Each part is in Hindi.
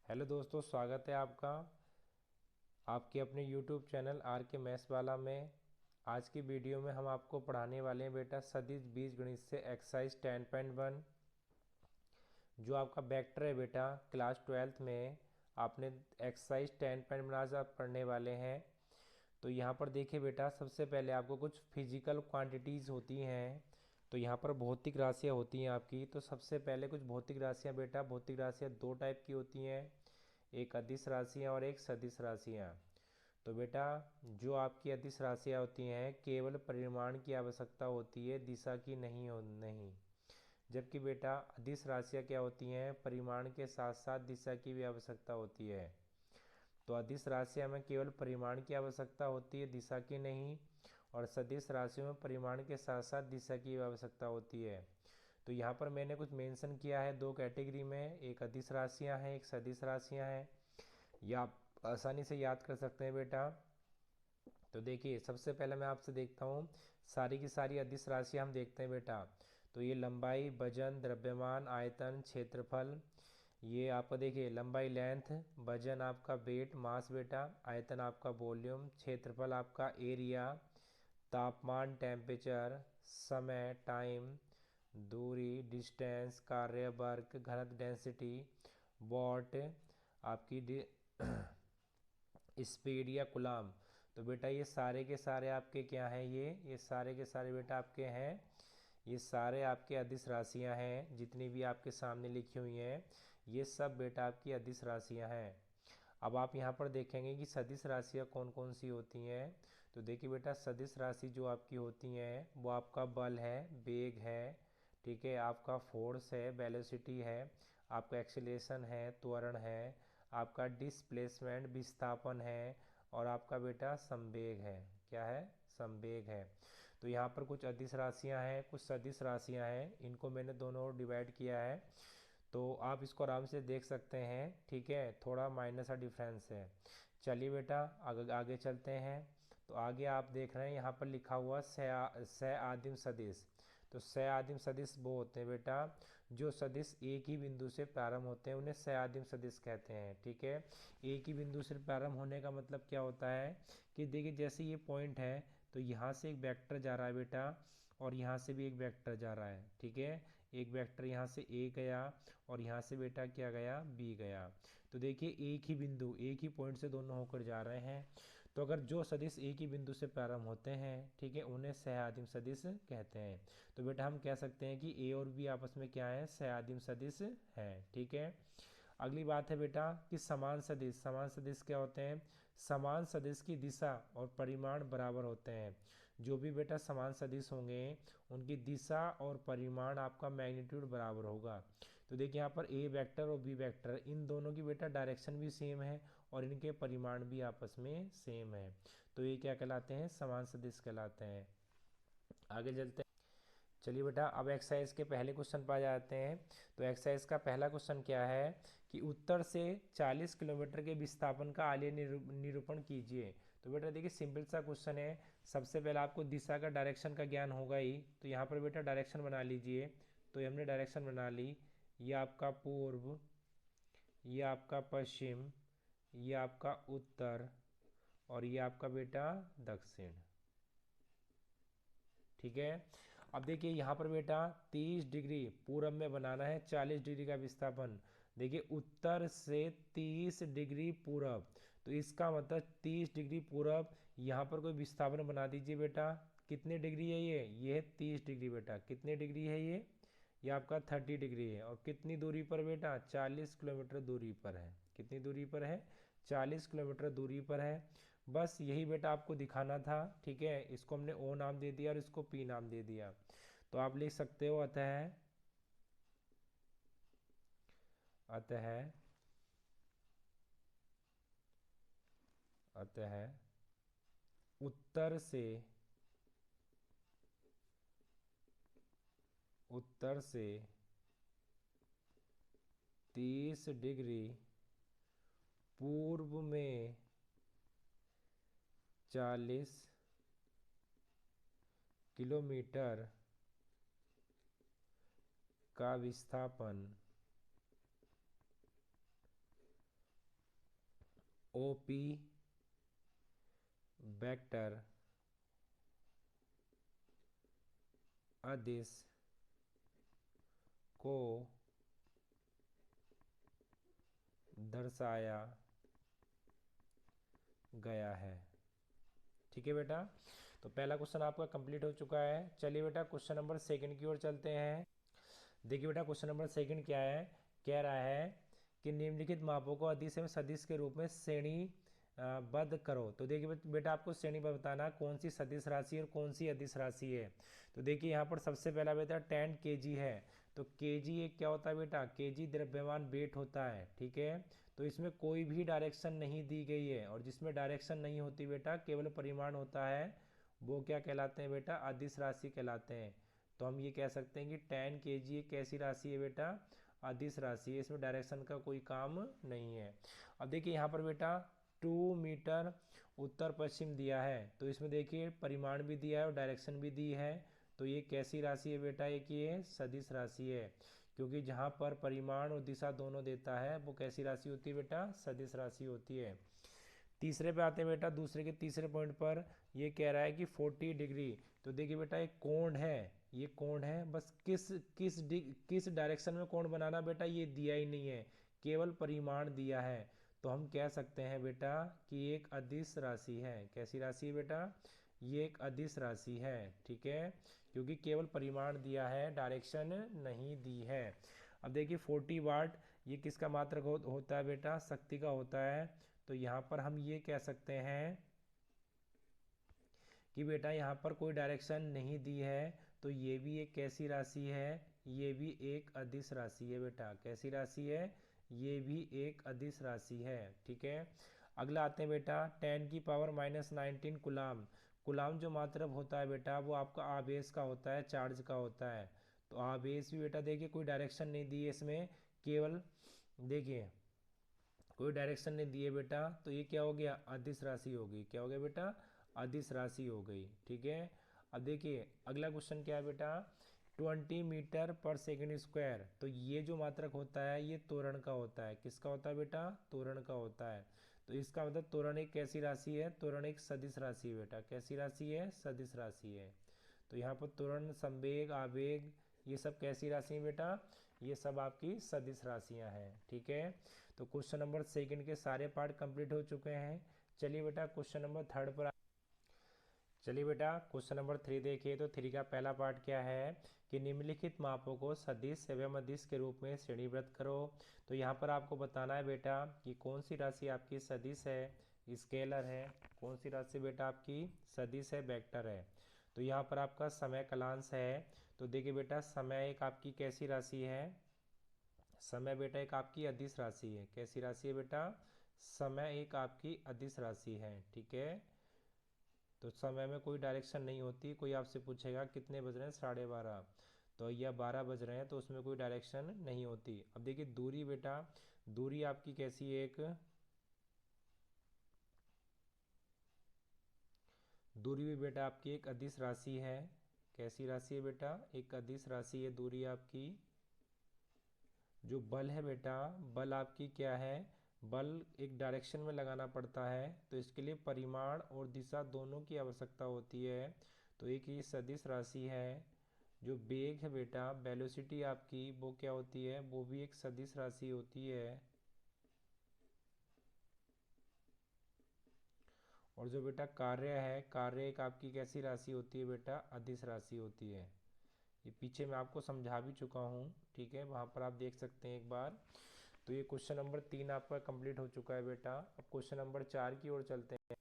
हेलो दोस्तों, स्वागत है आपका आपके अपने यूट्यूब चैनल आर के मैथ्स वाला में। आज की वीडियो में हम आपको पढ़ाने वाले हैं बेटा सदिश बीजगणित से एक्सरसाइज 10.1 जो आपका वेक्टर है बेटा। क्लास 12th में आपने एक्सरसाइज 10.1 आज आप पढ़ने वाले हैं। तो यहाँ पर देखिए बेटा, सबसे पहले आपको कुछ फिजिकल क्वांटिटीज़ होती हैं। तो यहाँ पर भौतिक राशियाँ होती हैं आपकी। तो सबसे पहले कुछ भौतिक राशियाँ बेटा, भौतिक राशियाँ दो टाइप की होती हैं, एक अदिश राशियाँ और एक सदिश राशियाँ। तो बेटा, जो आपकी अदिश राशियाँ होती हैं केवल परिमाण की आवश्यकता होती है, दिशा की नहीं। जबकि बेटा अदिश राशियाँ क्या होती हैं, परिमाण के साथ साथ दिशा की भी आवश्यकता होती है। तो अदिश राशियाँ में केवल परिमाण की आवश्यकता होती है, दिशा की नहीं। और सदिश राशियों में परिमाण के साथ साथ दिशा की भी आवश्यकता होती है। तो यहाँ पर मैंने कुछ मेंशन किया है दो कैटेगरी में, एक अदिश राशियाँ हैं, एक सदिश राशियाँ हैं। या आप आसानी से याद कर सकते हैं बेटा। तो देखिए, सबसे पहले मैं आपसे देखता हूँ, सारी की सारी अदिश राशियाँ हम देखते हैं बेटा। तो ये लंबाई, वजन, द्रव्यमान, आयतन, क्षेत्रफल। ये आपका देखिए लंबाई लेंथ, वजन आपका वेट मास बेटा, आयतन आपका वॉल्यूम, क्षेत्रफल आपका एरिया, तापमान टेम्परेचर, समय टाइम, दूरी डिस्टेंस, कार्य वर्क, घनत्व डेंसिटी, वॉट आपकी स्पीड या कुलाम। तो बेटा ये सारे के सारे आपके क्या हैं, ये सारे के सारे बेटा आपके हैं, ये सारे आपके अदिश राशियां हैं। जितनी भी आपके सामने लिखी हुई हैं ये सब बेटा आपकी अदिश राशियां हैं। अब आप यहाँ पर देखेंगे कि सदिश राशियाँ कौन कौन सी होती हैं। तो देखिए बेटा, सदिश राशि जो आपकी होती हैं वो आपका बल है, वेग है, ठीक है, आपका फोर्स है, वेलोसिटी है, आपका एक्सेलेरेशन है, त्वरण है, आपका डिस्प्लेसमेंट विस्थापन है, और आपका बेटा संवेग है। क्या है? संवेग है। तो यहाँ पर कुछ अदिश राशियाँ हैं, कुछ सदिश राशियाँ हैं, इनको मैंने दोनों ओर डिवाइड किया है। तो आप इसको आराम से देख सकते हैं, ठीक है, थोड़ा माइनर सा डिफरेंस है। चलिए बेटा आगे आगे चलते हैं। तो आगे आप देख रहे हैं यहाँ पर लिखा हुआ स आदिम सदिश। तो स आदिम सदिश वो होते हैं बेटा जो सदिश एक ही बिंदु से प्रारंभ होते हैं, उन्हें स आदिम सदिश कहते हैं। ठीक है, एक ही बिंदु से प्रारंभ होने का मतलब क्या होता है कि देखिए, जैसे ये पॉइंट है तो यहाँ से एक वेक्टर जा रहा है बेटा, और यहाँ से भी एक वेक्टर जा रहा है। ठीक है, एक वेक्टर यहाँ से ए गया और यहाँ से बेटा क्या गया, बी गया। तो देखिए एक ही बिंदु, एक ही पॉइंट से दोनों होकर जा रहे हैं। तो अगर जो सदिश एक ही बिंदु से प्रारंभ होते हैं, ठीक है, उन्हें सह सदिश कहते हैं। तो बेटा हम कह सकते हैं कि ए और बी आपस में क्या है, सह सदिश है। ठीक है, अगली बात है बेटा कि समान सदिश। समान सदिश क्या होते हैं? समान सदिश की दिशा और परिमाण बराबर होते हैं। जो भी बेटा समान सदिश होंगे उनकी दिशा और परिमाण आपका मैग्नीट्यूड बराबर होगा। तो देखिए यहाँ पर ए वेक्टर और बी वेक्टर, इन दोनों की बेटा डायरेक्शन भी सेम है और इनके परिमाण भी आपस में सेम है। तो ये क्या कहलाते हैं, समान सदिश कहलाते हैं। आगे चलते हैं। चलिए बेटा, अब एक्सरसाइज के पहले क्वेश्चन पर आ जाते हैं। तो एक्सरसाइज का पहला क्वेश्चन क्या है कि उत्तर से 40 किलोमीटर के विस्थापन का आलेय निरूपण कीजिए। तो बेटा देखिए, सिंपल सा क्वेश्चन है। सबसे पहले आपको दिशा का डायरेक्शन का ज्ञान होगा ही। तो यहाँ पर बेटा डायरेक्शन बना लीजिए। तो ये हमने डायरेक्शन बना ली, ये आपका पूर्व, ये आपका पश्चिम, ये आपका उत्तर, और ये आपका बेटा दक्षिण। ठीक है, अब देखिए यहाँ पर बेटा 30 डिग्री पूरब में बनाना है, 40 डिग्री का विस्थापन। देखिए उत्तर से 30 डिग्री पूरब, तो इसका मतलब 30 डिग्री पूरब। यहाँ पर कोई विस्थापन बना दीजिए बेटा। कितने डिग्री है ये है 30 डिग्री बेटा। कितने डिग्री है ये आपका 30 डिग्री है। और कितनी दूरी पर बेटा, 40 किलोमीटर दूरी पर है। कितनी दूरी पर है, 40 किलोमीटर दूरी पर है। बस यही बेटा आपको दिखाना था। ठीक है, इसको हमने ओ नाम दे दिया और इसको पी नाम दे दिया। तो आप लिख सकते हो अतः अतः उत्तर से उत्तर से 30 डिग्री पूर्व में 40 किलोमीटर का विस्थापन OP वेक्टर अदिश को दर्शाया गया है। ठीक है बेटा, तो पहला क्वेश्चन आपका कंप्लीट हो चुका है। चलिए बेटा क्वेश्चन नंबर सेकंड की ओर चलते हैं। देखिए बेटा क्वेश्चन नंबर सेकंड क्या है, कह रहा है कि निम्नलिखित मापों को अदिश एवं सदिश के रूप में श्रेणी बद्ध करो। तो देखिए बेटा आपको श्रेणीबद्ध बताना कौन सी सदिश राशि और कौन सी अदिश राशि है। तो देखिए यहाँ पर सबसे पहला बेटा 10 kg है। तो kg एक क्या होता है बेटा, kg द्रव्यमान वेट होता है। ठीक है, तो इसमें कोई भी डायरेक्शन नहीं दी गई है, और जिसमें डायरेक्शन नहीं होती बेटा केवल परिमाण होता है, वो क्या कहलाते हैं बेटा, अदिश राशि कहलाते हैं। तो हम ये कह सकते हैं कि 10 kg एक कैसी राशि है बेटा, अदिश राशि है, इसमें डायरेक्शन का कोई काम नहीं है। अब देखिए यहाँ पर बेटा 2 मीटर उत्तर पश्चिम दिया है, तो इसमें देखिए परिमाण भी दिया है और डायरेक्शन भी दी है। तो ये कैसी राशि है बेटा, एक ये सदिश राशि है, क्योंकि जहाँ पर परिमाण और दिशा दोनों देता है वो कैसी राशि होती है बेटा, सदिश राशि होती है। तीसरे पे आते हैं बेटा, दूसरे के तीसरे पॉइंट पर ये कह रहा है कि 40 डिग्री। तो देखिए बेटा एक कोण है, ये कोण है, बस किस डायरेक्शन में कोण बनाना बेटा ये दिया ही नहीं है, केवल परिमाण दिया है। तो हम कह सकते हैं बेटा कि एक अदिश राशि है। कैसी राशि है बेटा, ये एक अदिश राशि है। ठीक है, क्योंकि केवल परिमाण दिया है, डायरेक्शन नहीं दी है। अब देखिए 40 वाट ये किसका मात्रक होता है बेटा, शक्ति का होता है। तो यहाँ पर हम ये कह सकते हैं कि बेटा यहाँ पर कोई डायरेक्शन नहीं दी है, तो ये भी एक कैसी राशि है, ये भी एक अदिश राशि है बेटा। कैसी राशि है, ये भी एक अदिश राशि है। ठीक है, अगला आते हैं बेटा 10 की पावर -19 कुलाम। कुलाम जो मात्रक होता है बेटा वो आपका आवेश का होता है, चार्ज का होता है। तो आवेश भी बेटा देखिए कोई डायरेक्शन नहीं दी है इसमें, केवल देखिए कोई डायरेक्शन नहीं दिए बेटा, तो ये क्या हो गया, अदिश राशि हो गई। क्या हो गया बेटा, अदिश राशि हो गई। ठीक है, अब देखिए अगला क्वेश्चन क्या है बेटा, 20 मीटर पर सेकंड स्क्वायर। तो ये जो मात्रक होता है ये त्वरण का होता है। किसका होता है बेटा, त्वरण का होता है। तो इसका मतलब त्वरण एक कैसी राशि है, त्वरण एक सदिश राशि है बेटा। कैसी राशि है, सदिश राशि है। तो यहाँ पर त्वरण, संवेग, आवेग ये सब कैसी राशि है बेटा, ये सब आपकी सदिश राशियाँ हैं। ठीक है, तो क्वेश्चन नंबर सेकंड के सारे पार्ट कंप्लीट हो चुके हैं। चलिए बेटा क्वेश्चन नंबर थर्ड पर चलिए बेटा क्वेश्चन नंबर 3 देखिए। तो 3 का पहला पार्ट क्या है कि निम्नलिखित मापों को सदिश एवं अदिश के रूप में श्रेणीबद्ध करो। तो यहाँ पर आपको बताना है बेटा कि कौन सी राशि आपकी सदिश है, स्केलर है, कौन सी राशि बेटा आपकी सदिश है, वेक्टर है। तो यहाँ पर आपका समय कालांश है। तो देखिए बेटा समय एक आपकी कैसी राशि है, समय बेटा एक आपकी अदिश राशि है। कैसी राशि है बेटा, समय एक आपकी अदिश राशि है। ठीक है, तो समय में कोई डायरेक्शन नहीं होती। कोई आपसे पूछेगा कितने बज रहे हैं, 12:30, तो या 12 बज रहे हैं, तो उसमें कोई डायरेक्शन नहीं होती। अब देखिए दूरी बेटा, दूरी आपकी कैसी है, एक दूरी भी बेटा आपकी एक अदिश राशि है। कैसी राशि है बेटा, एक अदिश राशि है दूरी आपकी। जो बल है बेटा, बल आपकी क्या है, बल एक डायरेक्शन में लगाना पड़ता है, तो इसके लिए परिमाण और दिशा दोनों की आवश्यकता होती है। तो एक ये सदिश राशि है। जो वेग है बेटा, वेलोसिटी आपकी वो क्या होती है, वो भी एक सदिश राशि होती है। और जो बेटा कार्य है, कार्य एक आपकी कैसी राशि होती है बेटा, अदिश राशि होती है। ये पीछे मैं आपको समझा भी चुका हूँ। ठीक है, वहाँ पर आप देख सकते हैं एक बार। तो ये क्वेश्चन नंबर 3 आपका कंप्लीट हो चुका है बेटा। अब क्वेश्चन नंबर 4 की ओर चलते हैं।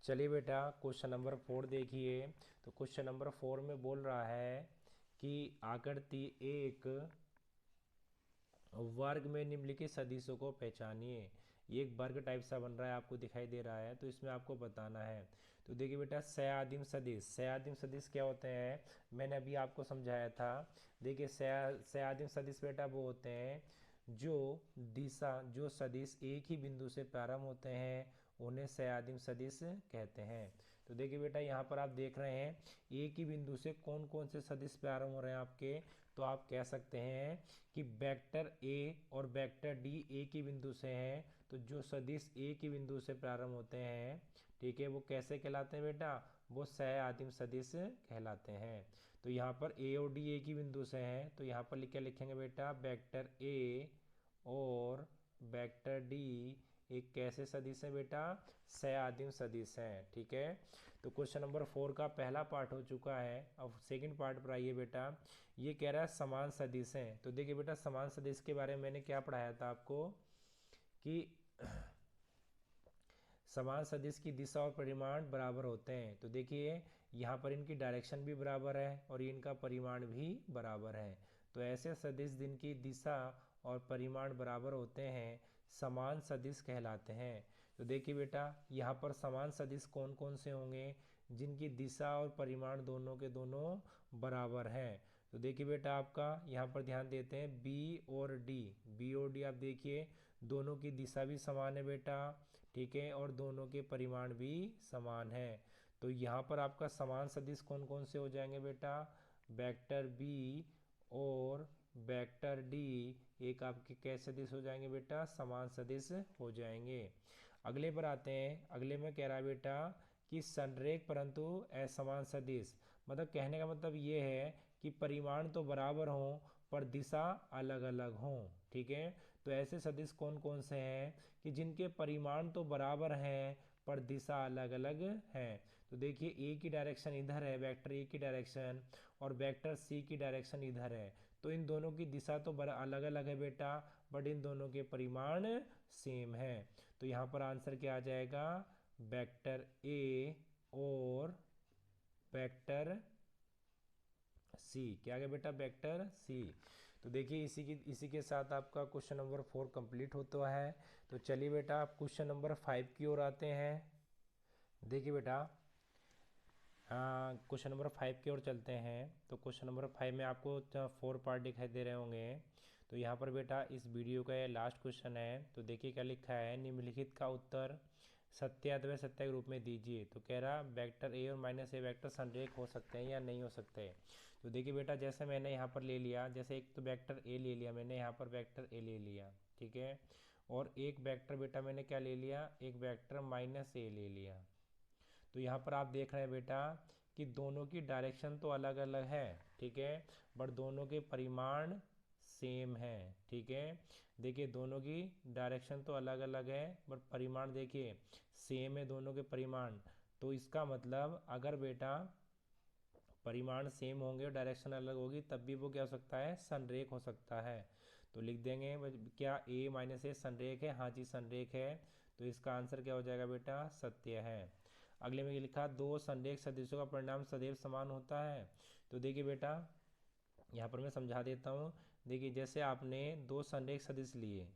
चलिए बेटा क्वेश्चन नंबर 4 देखिए। तो क्वेश्चन नंबर 4 में बोल रहा है कि आकृति एक वर्ग में निम्नलिखित सदिशों को पहचानिए। ये एक वर्ग टाइप सा बन रहा है, आपको दिखाई दे रहा है, तो इसमें आपको बताना है। तो देखिए बेटा सयादिम सदिश, सयादिम सदिश क्या होते हैं, मैंने अभी आपको समझाया था। देखिए सयादिम सदिश बेटा वो होते हैं जो सदिश एक ही बिंदु से प्रारंभ होते हैं, उन्हें सयादिम सदिश कहते हैं। तो देखिए बेटा यहाँ पर आप देख रहे हैं एक ही बिंदु से कौन कौन से सदिश प्रारंभ हो रहे हैं आपके, तो आप कह सकते हैं कि वेक्टर ए और वेक्टर डी एक ही बिंदु से हैं, तो जो सदिश एक ही बिंदु से प्रारंभ होते हैं, ठीक है, वो कैसे कहलाते हैं बेटा? वो सह आदिम सदिश कहलाते हैं। तो यहाँ पर ए और डी एक ही बिंदु से हैं, तो यहाँ पर क्या लिखेंगे बेटा? वेक्टर ए और वेक्टर डी एक कैसे सदिश है बेटा? सह आदिम सदिश है। ठीक है, तो क्वेश्चन नंबर 4 का पहला पार्ट हो चुका है। अब सेकंड पार्ट पर आइए बेटा। ये कह रहा है समान सदिश हैं। तो देखिए बेटा, समान सदिश के बारे में मैंने क्या पढ़ाया था आपको कि समान सदिश की दिशा और परिमाण बराबर होते हैं। तो देखिए यहाँ पर इनकी डायरेक्शन भी बराबर है और इनका परिमाण भी बराबर है। तो ऐसे सदिश जिनकी दिशा और परिमाण बराबर होते हैं समान सदिश कहलाते हैं। तो देखिए बेटा, यहाँ पर समान सदिश कौन कौन से होंगे? जिनकी दिशा और परिमाण दोनों के दोनों बराबर हैं। तो देखिए बेटा, आपका यहाँ पर ध्यान देते हैं बी और डी आप देखिए दोनों की दिशा भी समान है बेटा, ठीक है, और दोनों के परिमाण भी समान है। तो यहाँ पर आपका समान सदिश कौन कौन से हो जाएंगे बेटा? वेक्टर बी और वेक्टर डी एक आपके कैसे सदिश हो जाएंगे बेटा? समान सदिश हो जाएंगे। अगले पर आते हैं। अगले में कह रहा है बेटा कि संरेख परंतु असमान सदिश। मतलब कहने का मतलब ये है कि परिमाण तो बराबर हों पर दिशा अलग अलग हों। ठीक है, तो ऐसे सदिश कौन कौन से हैं कि जिनके परिमाण तो बराबर हैं पर दिशा अलग अलग है? तो देखिए ए की डायरेक्शन इधर है, वेक्टर ए की डायरेक्शन, और वेक्टर सी की डायरेक्शन इधर है। तो इन दोनों की दिशा तो अलग अलग है बेटा, बट इन दोनों के परिमाण सेम है। तो यहाँ पर आंसर क्या आ जाएगा? वेक्टर ए और वेक्टर सी। क्या आ गया बेटा? Vector C. तो देखिए इसी के साथ आपका क्वेश्चन नंबर 4 कंप्लीट होता है। तो चलिए बेटा, आप क्वेश्चन नंबर 5 की ओर आते हैं। देखिए बेटा, क्वेश्चन नंबर 5 की ओर चलते हैं। तो क्वेश्चन नंबर 5 में आपको 4 पार्ट दिखाई दे रहे होंगे। तो यहाँ पर बेटा इस वीडियो का ये लास्ट क्वेश्चन है। तो देखिए क्या लिखा है, निम्नलिखित का उत्तर सत्य अथवा सत्य के रूप में दीजिए। तो कह रहा वेक्टर ए और माइनस ए वेक्टर संरेख हो सकते हैं या नहीं हो सकते। तो देखिए बेटा, जैसे मैंने यहाँ पर ले लिया, जैसे एक तो वेक्टर ए ले लिया मैंने, यहाँ पर वेक्टर ए ले लिया, ठीक है, और एक वेक्टर बेटा मैंने क्या ले लिया? एक वेक्टर माइनस ए ले लिया। तो यहाँ पर आप देख रहे हैं बेटा कि दोनों की डायरेक्शन तो अलग अलग है, ठीक है, बट दोनों के परिमाण सेम है। ठीक है, देखिए दोनों की डायरेक्शन तो अलग अलग है बट परिमाण देखिए सेम है दोनों के परिमाण। तो इसका मतलब अगर बेटा परिमाण सेम होंगे और डायरेक्शन अलग होगी तब भी वो क्या हो सकता है? संरेख हो सकता है। तो लिख देंगे क्या ए माइनस ए संरेख है? हाँ जी संरेख है। तो इसका आंसर क्या हो जाएगा बेटा? सत्य है। अगले में ये लिखा दो संरेख सदिशों का परिणाम सदैव समान होता है। तो देखिए बेटा, यहाँ पर मैं समझा देता हूँ। देखिए जैसे आपने दो संरेख सदिश लिए,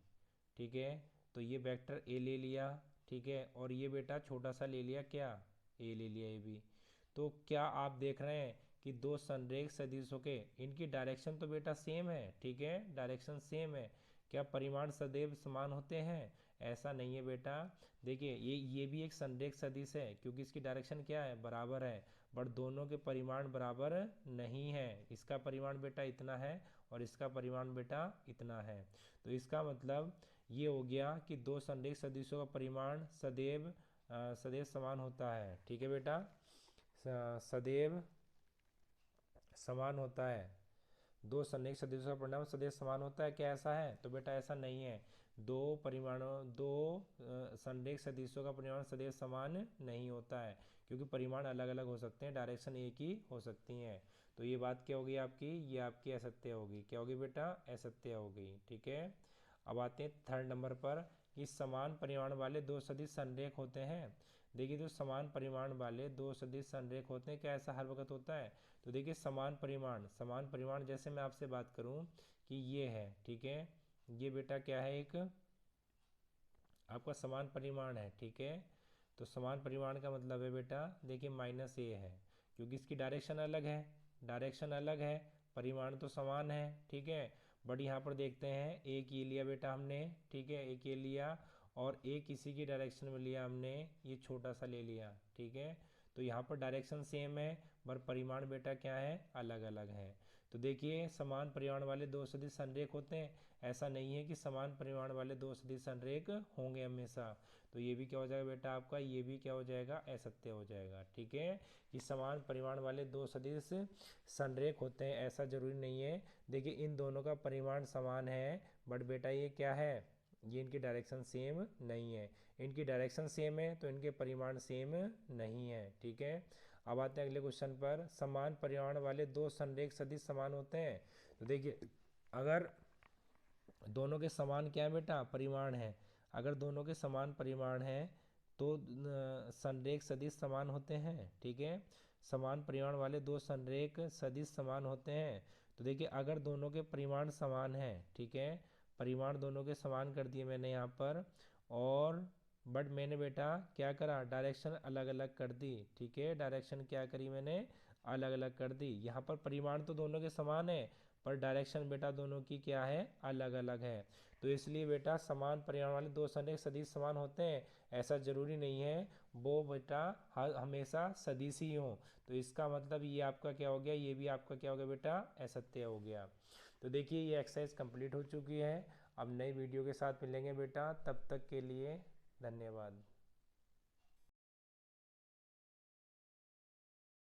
ठीक है, तो ये वेक्टर ए ले लिया, ठीक है, और ये बेटा छोटा सा ले लिया, क्या? ए ले लिया, ए भी। तो क्या आप देख रहे हैं कि दो संरेख सदिशों के इनकी डायरेक्शन तो बेटा सेम है, ठीक है, डायरेक्शन सेम है। क्या परिमाण सदैव समान होते हैं? ऐसा नहीं है बेटा। देखिए ये भी एक संरेख सदिश है क्योंकि इसकी डायरेक्शन क्या है? बराबर है, बट दोनों के परिमाण बराबर नहीं है। इसका परिमाण बेटा इतना है और इसका परिमाण बेटा इतना है। तो इसका मतलब ये हो गया कि दो संरेख सदिशों का परिमाण सदैव समान होता है। ठीक है बेटा, सदैव समान होता है। दो संरेख सदिशों का परिणाम सदैव समान होता है, क्या ऐसा है? तो बेटा ऐसा नहीं है। दो संरेख सदिशों का परिमाण सदैव समान नहीं होता है क्योंकि परिमाण अलग अलग हो सकते हैं, डायरेक्शन एक ही हो सकती हैं। तो ये बात क्या होगी आपकी? ये आपकी असत्य होगी। क्या होगी बेटा? असत्य होगी। ठीक है, अब आते हैं थर्ड नंबर पर कि समान परिमाण वाले दो सदिश संरेख होते हैं। देखिए जो समान परिमाण वाले दो सदिश संरेख होते हैं, क्या ऐसा हर वक्त होता है? तो देखिए समान परिमाण जैसे मैं आपसे बात करूं कि ये है, ठीक है, ये बेटा क्या है? एक आपका समान परिमाण है, ठीक है। तो समान परिमाण का मतलब है बेटा देखिए माइनस ए है क्योंकि इसकी डायरेक्शन अलग है, परिमाण तो समान है, ठीक है। बट यहाँ पर देखते हैं एक ये लिया बेटा हमने, ठीक है, एक ये लिया और एक इसी की डायरेक्शन में लिया हमने, ये छोटा सा ले लिया, ठीक है। तो यहाँ पर डायरेक्शन सेम है पर परिमाण बेटा क्या है? अलग अलग है। तो देखिए समान परिमाण वाले दो सदिश संरेख होते हैं, ऐसा नहीं है कि समान परिमाण वाले दो सदिश संरेख होंगे हमेशा। तो ये भी क्या हो जाएगा बेटा आपका, ये भी क्या हो जाएगा, असत्य हो जाएगा। ठीक है, कि समान परिमाण वाले दो सदिश संरेख होते हैं ऐसा जरूरी नहीं है। देखिए इन दोनों का परिमाण समान है, बट बेटा ये क्या है, ये इनकी डायरेक्शन सेम नहीं है। इनकी डायरेक्शन सेम है तो इनके परिमाण सेम नहीं है। ठीक है, अब आते हैं अगले क्वेश्चन पर। समान परिमाण वाले दो संरेख सदिश समान होते हैं। तो देखिए अगर दोनों के समान क्या है बेटा, परिमाण है, अगर दोनों के समान परिमाण है तो संरेख सदिश समान होते हैं। ठीक है, समान परिमाण वाले दो संरेख सदिश समान होते हैं। तो देखिए अगर दोनों के परिमाण समान है, ठीक है, परिमाण दोनों के समान कर दिए मैंने यहाँ पर, और बट मैंने बेटा क्या करा, डायरेक्शन अलग अलग कर दी। ठीक है, डायरेक्शन क्या करी मैंने, अलग अलग कर दी। यहाँ पर परिमाण तो दोनों के समान है पर डायरेक्शन बेटा दोनों की क्या है, अलग अलग है। तो इसलिए बेटा समान परिमाण वाले दो संरेख सदिश समान होते हैं ऐसा जरूरी नहीं है, वो बेटा हमेशा सदिश ही हो। तो इसका मतलब ये आपका क्या हो गया, ये भी आपका क्या हो गया बेटा, असत्य हो गया। तो देखिए ये एक्सरसाइज कंप्लीट हो चुकी है। अब नई वीडियो के साथ मिलेंगे बेटा, तब तक के लिए धन्यवाद।